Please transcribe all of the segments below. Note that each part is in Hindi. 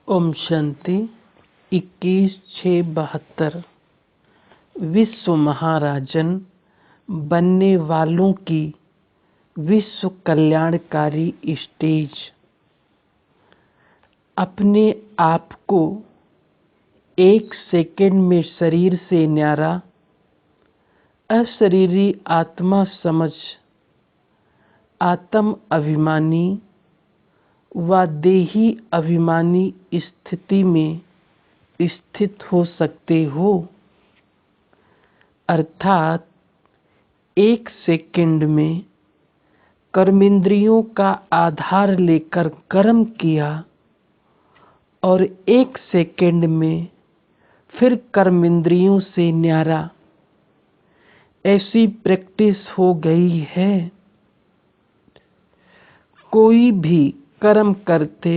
ओम शांति 21/6/72। विश्व महाराजन बनने वालों की विश्व कल्याणकारी स्टेज। अपने आप को 1 सेकंड में शरीर से न्यारा अशरीरी आत्मा समझ आत्म अभिमानी व देही अभिमानी स्थिति में स्थित हो सकते हो, अर्थात 1 सेकंड में कर्मेंद्रियों का आधार लेकर कर्म किया और 1 सेकंड में फिर कर्मेंद्रियों से न्यारा। ऐसी प्रैक्टिस हो गई है। कोई भी कर्म करते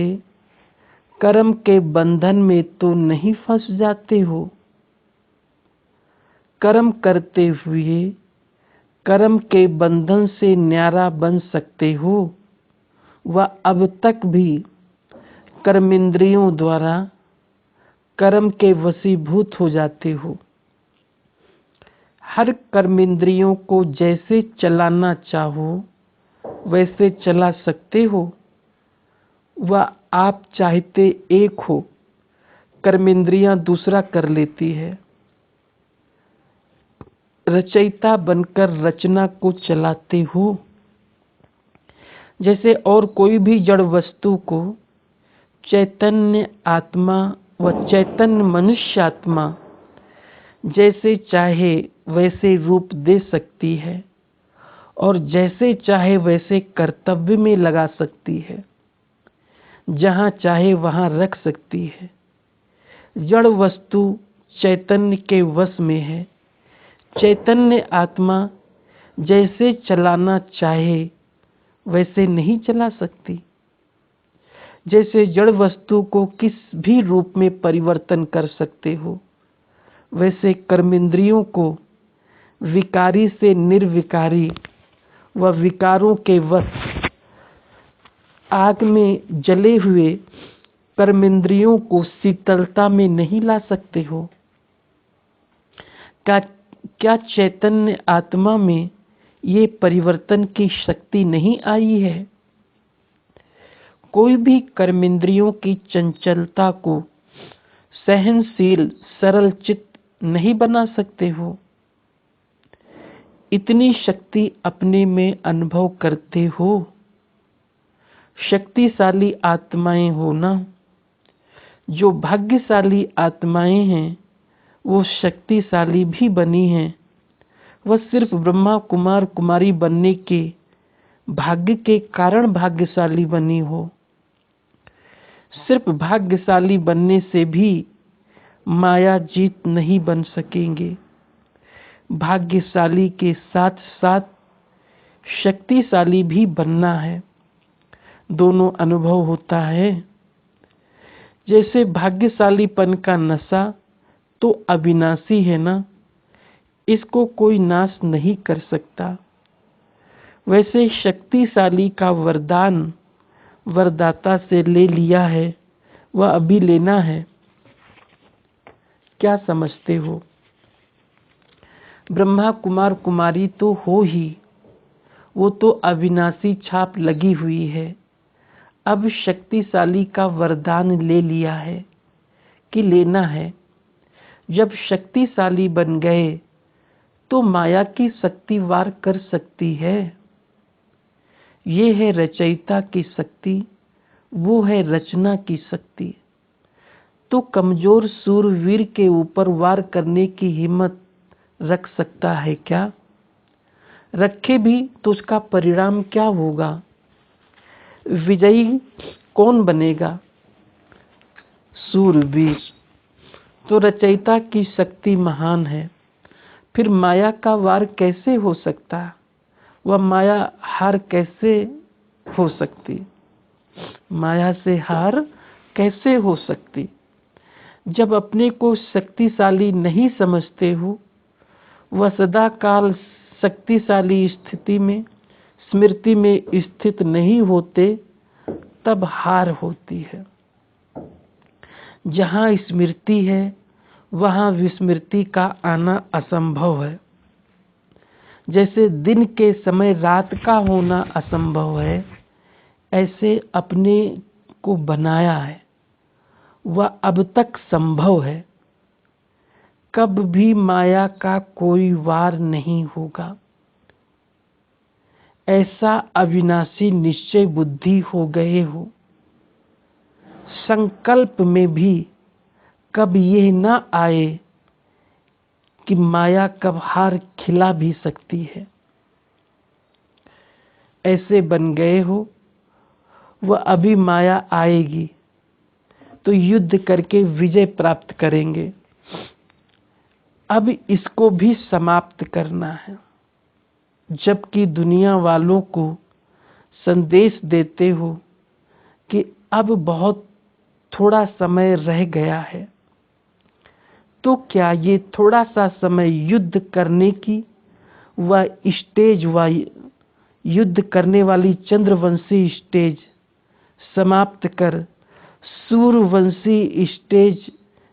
कर्म के बंधन में तो नहीं फंस जाते हो। कर्म करते हुए कर्म के बंधन से न्यारा बन सकते हो व अब तक भी कर्मेंद्रियों द्वारा कर्म के वशीभूत हो जाते हो। हर कर्मेंद्रियों को जैसे चलाना चाहो वैसे चला सकते हो व आप चाहते एक हो, कर्मेंद्रियां दूसरा कर लेती है। रचयिता बनकर रचना को चलाते हो। जैसे और कोई भी जड़ वस्तु को चैतन्य आत्मा व चैतन्य मनुष्य आत्मा जैसे चाहे वैसे रूप दे सकती है और जैसे चाहे वैसे कर्तव्य में लगा सकती है, जहाँ चाहे वहाँ रख सकती है। जड़ वस्तु चैतन्य के वश में है। चैतन्य आत्मा जैसे चलाना चाहे वैसे नहीं चला सकती। जैसे जड़ वस्तु को किस भी रूप में परिवर्तन कर सकते हो, वैसे कर्मेंद्रियों को विकारी से निर्विकारी व विकारों के वश आग में जले हुए कर्मेंद्रियों को शीतलता में नहीं ला सकते हो। क्या चैतन्य आत्मा में ये परिवर्तन की शक्ति नहीं आई है? कोई भी कर्मेंद्रियों की चंचलता को सहनशील सरल चित्त नहीं बना सकते हो। इतनी शक्ति अपने में अनुभव करते हो। शक्तिशाली आत्माएं हो ना। जो भाग्यशाली आत्माएं हैं वो शक्तिशाली भी बनी हैं। वह सिर्फ ब्रह्मा कुमार कुमारी बनने के भाग्य के कारण भाग्यशाली बनी हो। सिर्फ भाग्यशाली बनने से भी माया जीत नहीं बन सकेंगे। भाग्यशाली के साथ साथ शक्तिशाली भी बनना है। दोनों अनुभव होता है। जैसे भाग्यशालीपन का नशा तो अविनाशी है ना, इसको कोई नाश नहीं कर सकता। वैसे शक्तिशाली का वरदान वरदाता से ले लिया है, वह अभी लेना है। क्या समझते हो? ब्रह्मा कुमार कुमारी तो हो ही, वो तो अविनाशी छाप लगी हुई है। अब शक्तिशाली का वरदान ले लिया है कि लेना है। जब शक्तिशाली बन गए तो माया की शक्ति वार कर सकती है। ये है रचयिता की शक्ति, वो है रचना की शक्ति। तो कमजोर सूरवीर के ऊपर वार करने की हिम्मत रख सकता है क्या? रखे भी तो उसका परिणाम क्या होगा? विजयी कौन बनेगा? सूरवीर। तो रचयिता की शक्ति महान है। फिर माया का वार कैसे हो सकता? वह माया हार कैसे हो सकती? माया से हार कैसे हो सकती? जब अपने को शक्तिशाली नहीं समझते हो, वह सदा काल शक्तिशाली स्थिति में स्मृति में स्थित नहीं होते, तब हार होती है। जहाँ स्मृति है वहाँ विस्मृति का आना असंभव है। जैसे दिन के समय रात का होना असंभव है, ऐसे अपने को बनाया है वह अब तक संभव है। कब भी माया का कोई वार नहीं होगा। ऐसा अविनाशी निश्चय बुद्धि हो गए हो। संकल्प में भी कब ये न आए कि माया कब हार खिला भी सकती है। ऐसे बन गए हो, वह अभी माया आएगी तो युद्ध करके विजय प्राप्त करेंगे। अब इसको भी समाप्त करना है। जबकि दुनिया वालों को संदेश देते हो कि अब बहुत थोड़ा समय रह गया है, तो क्या ये थोड़ा सा समय युद्ध करने की वह स्टेज व युद्ध करने वाली चंद्रवंशी स्टेज समाप्त कर सूर्यवंशी स्टेज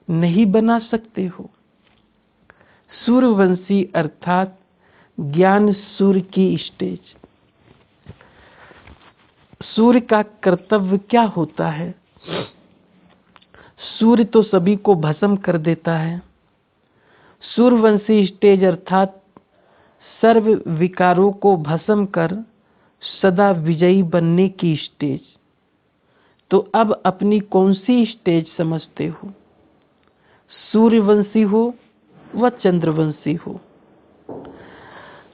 नहीं बना सकते हो? सूर्यवंशी अर्थात ज्ञान सूर्य की स्टेज। सूर्य का कर्तव्य क्या होता है? सूर्य तो सभी को भस्म कर देता है। सूर्यवंशी स्टेज अर्थात सर्व विकारों को भस्म कर सदा विजयी बनने की स्टेज। तो अब अपनी कौन सी स्टेज समझते हो? सूर्यवंशी हो व चंद्रवंशी हो।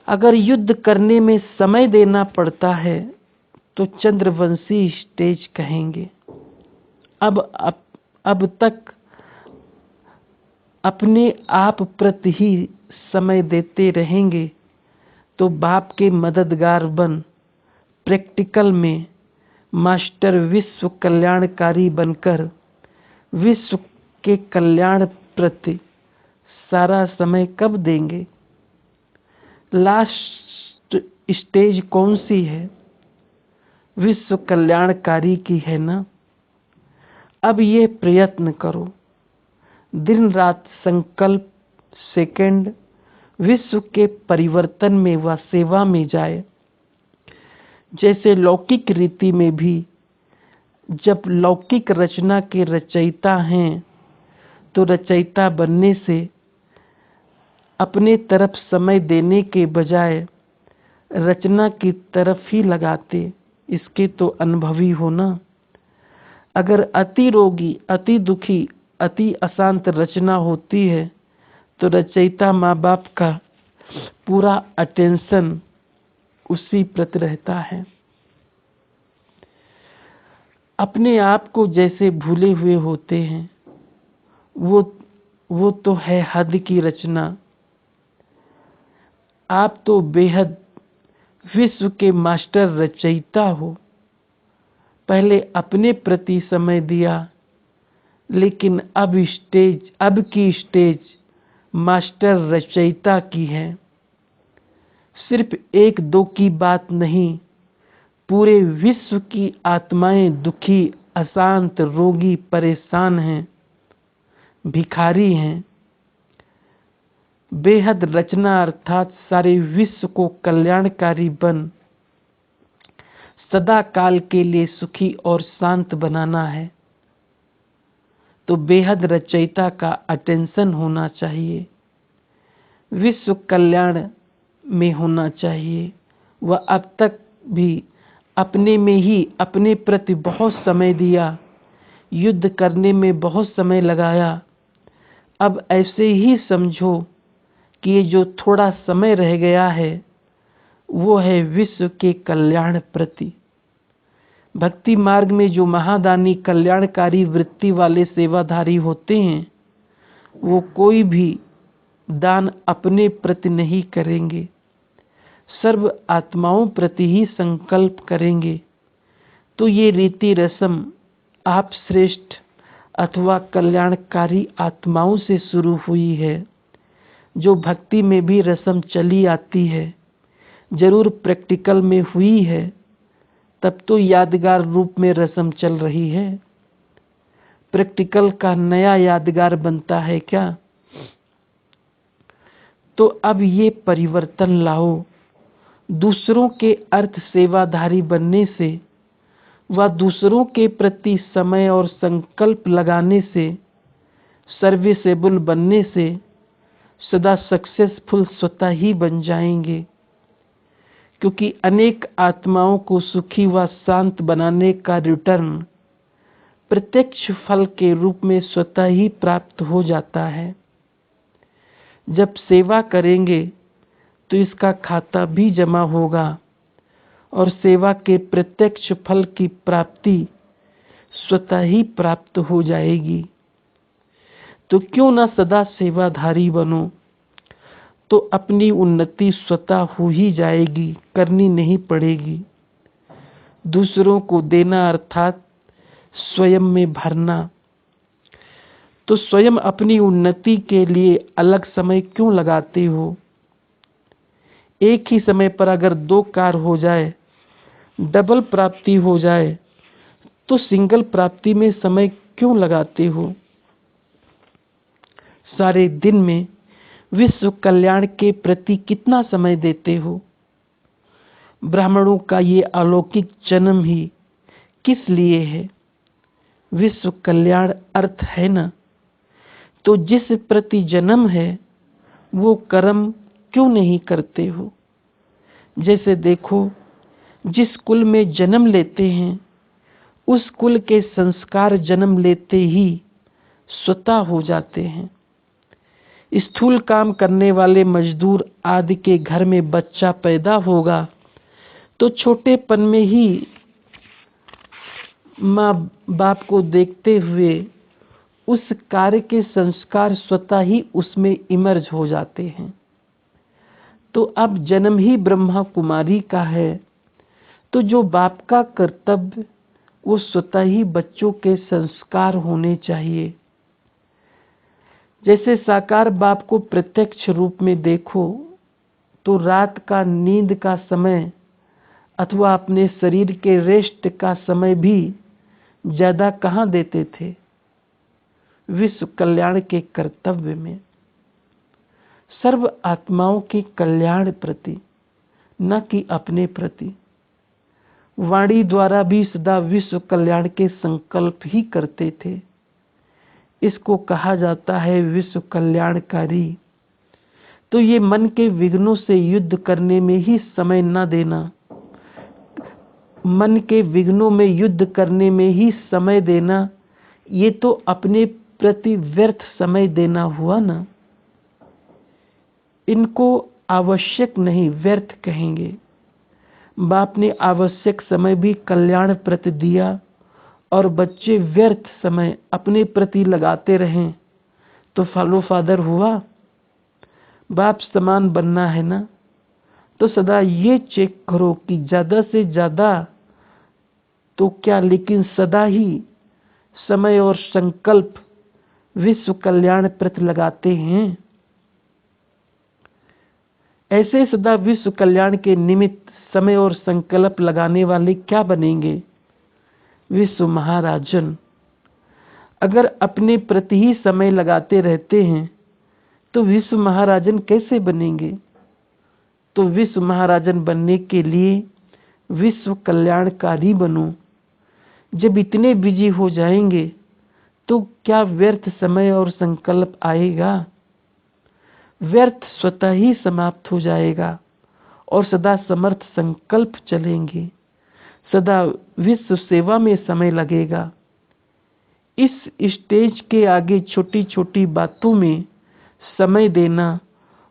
अगर युद्ध करने में समय देना पड़ता है तो चंद्रवंशी स्टेज कहेंगे। अब तक अपने आप प्रति ही समय देते रहेंगे तो बाप के मददगार बन प्रैक्टिकल में मास्टर विश्व कल्याणकारी बनकर विश्व के कल्याण प्रति सारा समय कब देंगे? लास्ट स्टेज कौन सी है? विश्व कल्याणकारी की है ना। अब ये प्रयत्न करो, दिन रात संकल्प सेकंड विश्व के परिवर्तन में व सेवा में जाए। जैसे लौकिक रीति में भी जब लौकिक रचना के रचयिता हैं तो रचयिता बनने से अपने तरफ समय देने के बजाय रचना की तरफ ही लगाते। इसके तो अनुभवी हो ना। अगर अति रोगी, अति दुखी, अति अशांत रचना होती है तो रचयिता माँ बाप का पूरा अटेंशन उसी प्रति रहता है। अपने आप को जैसे भूले हुए होते हैं, वो तो है हद की रचना। आप तो बेहद विश्व के मास्टर रचयिता हो। पहले अपने प्रति समय दिया, लेकिन अब की स्टेज मास्टर रचयिता की है। सिर्फ एक दो की बात नहीं, पूरे विश्व की आत्माएं दुखी, अशांत, रोगी, परेशान हैं, भिखारी हैं। बेहद रचना अर्थात सारे विश्व को कल्याणकारी बन सदा काल के लिए सुखी और शांत बनाना है। तो बेहद रचयिता का अटेंशन होना चाहिए, विश्व कल्याण में होना चाहिए। वह अब तक भी अपने में ही अपने प्रति बहुत समय दिया, युद्ध करने में बहुत समय लगाया। अब ऐसे ही समझो कि ये जो थोड़ा समय रह गया है वो है विश्व के कल्याण प्रति। भक्ति मार्ग में जो महादानी कल्याणकारी वृत्ति वाले सेवाधारी होते हैं वो कोई भी दान अपने प्रति नहीं करेंगे, सर्व आत्माओं प्रति ही संकल्प करेंगे। तो ये रीति रस्म आप श्रेष्ठ अथवा कल्याणकारी आत्माओं से शुरू हुई है। जो भक्ति में भी रस्म चली आती है, जरूर प्रैक्टिकल में हुई है, तब तो यादगार रूप में रस्म चल रही है। प्रैक्टिकल का नया यादगार बनता है क्या? तो अब ये परिवर्तन लाओ। दूसरों के अर्थ सेवाधारी बनने से व दूसरों के प्रति समय और संकल्प लगाने से, सर्विसेबल बनने से सदा सक्सेसफुल स्वतः ही बन जाएंगे, क्योंकि अनेक आत्माओं को सुखी व शांत बनाने का रिटर्न प्रत्यक्ष फल के रूप में स्वतः ही प्राप्त हो जाता है। जब सेवा करेंगे तो इसका खाता भी जमा होगा और सेवा के प्रत्यक्ष फल की प्राप्ति स्वतः ही प्राप्त हो जाएगी। तो क्यों ना सदा सेवाधारी बनो, तो अपनी उन्नति स्वतः हो ही जाएगी, करनी नहीं पड़ेगी। दूसरों को देना अर्थात स्वयं में भरना। तो स्वयं अपनी उन्नति के लिए अलग समय क्यों लगाते हो? एक ही समय पर अगर 2 कार्य हो जाए, डबल प्राप्ति हो जाए, तो सिंगल प्राप्ति में समय क्यों लगाते हो? सारे दिन में विश्व कल्याण के प्रति कितना समय देते हो? ब्राह्मणों का ये अलौकिक जन्म ही किस लिए है? विश्व कल्याण अर्थ है ना। तो जिस प्रति जन्म है वो कर्म क्यों नहीं करते हो? जैसे देखो, जिस कुल में जन्म लेते हैं उस कुल के संस्कार जन्म लेते ही स्वतः हो जाते हैं। स्थूल काम करने वाले मजदूर आदि के घर में बच्चा पैदा होगा तो छोटेपन में ही माँ बाप को देखते हुए उस कार्य के संस्कार स्वतः ही उसमें इमर्ज हो जाते हैं। तो अब जन्म ही ब्रह्मा कुमारी का है, तो जो बाप का कर्तव्य वो स्वतः ही बच्चों के संस्कार होने चाहिए। जैसे साकार बाप को प्रत्यक्ष रूप में देखो तो रात का नींद का समय अथवा अपने शरीर के रेस्ट का समय भी ज्यादा कहाँ देते थे? विश्व कल्याण के कर्तव्य में, सर्व आत्माओं के कल्याण प्रति, न कि अपने प्रति। वाणी द्वारा भी सदा विश्व कल्याण के संकल्प ही करते थे। इसको कहा जाता है विश्व कल्याणकारी। तो ये मन के विघ्नों से युद्ध करने में ही समय न देना, मन के विघ्नों में युद्ध करने में ही समय देना, ये तो अपने प्रति व्यर्थ समय देना हुआ ना। इनको आवश्यक नहीं व्यर्थ कहेंगे। बाप ने आवश्यक समय भी कल्याण प्रति दिया और बच्चे व्यर्थ समय अपने प्रति लगाते रहें तो फॉलो फादर हुआ? बाप समान बनना है ना। तो सदा ये चेक करो कि ज्यादा से ज्यादा तो क्या, लेकिन सदा ही समय और संकल्प विश्व कल्याण प्रति लगाते हैं। ऐसे सदा विश्व कल्याण के निमित्त समय और संकल्प लगाने वाले क्या बनेंगे? विश्व महाराजन। अगर अपने प्रति ही समय लगाते रहते हैं तो विश्व महाराजन कैसे बनेंगे? तो विश्व महाराजन बनने के लिए विश्व कल्याणकारी बनो। जब इतने बिजी हो जाएंगे तो क्या व्यर्थ समय और संकल्प आएगा? व्यर्थ स्वतः ही समाप्त हो जाएगा और सदा समर्थ संकल्प चलेंगे। सदा विश्व सेवा में समय लगेगा। इस स्टेज के आगे छोटी छोटी बातों में समय देना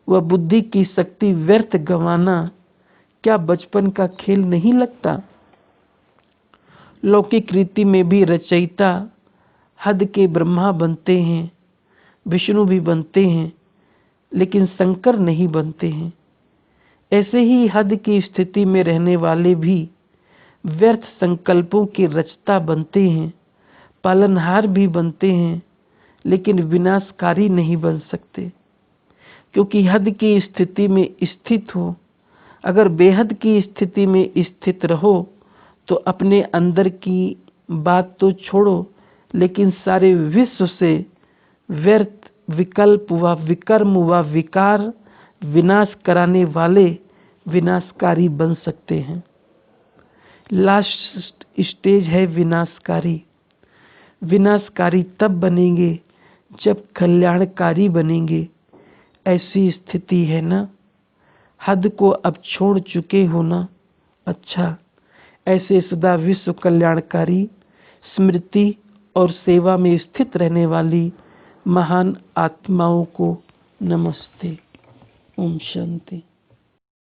व बुद्धि की शक्ति व्यर्थ गंवाना क्या बचपन का खेल नहीं लगता? लौकिक रीति में भी रचयिता हद के ब्रह्मा बनते हैं, विष्णु भी बनते हैं, लेकिन शंकर नहीं बनते हैं। ऐसे ही हद की स्थिति में रहने वाले भी व्यर्थ संकल्पों के रचता बनते हैं, पालनहार भी बनते हैं, लेकिन विनाशकारी नहीं बन सकते। क्योंकि हद की स्थिति में स्थित हो, अगर बेहद की स्थिति में स्थित रहो तो अपने अंदर की बात तो छोड़ो, लेकिन सारे विश्व से व्यर्थ, विकल्प व विकर्म व विकार विनाश कराने वाले विनाशकारी बन सकते हैं। लास्ट स्टेज है विनाशकारी। विनाशकारी तब बनेंगे जब कल्याणकारी बनेंगे। ऐसी स्थिति है ना, हद को अब छोड़ चुके हो ना। अच्छा, ऐसे सदा विश्व कल्याणकारी, स्मृति और सेवा में स्थित रहने वाली महान आत्माओं को नमस्ते। ओम शांति।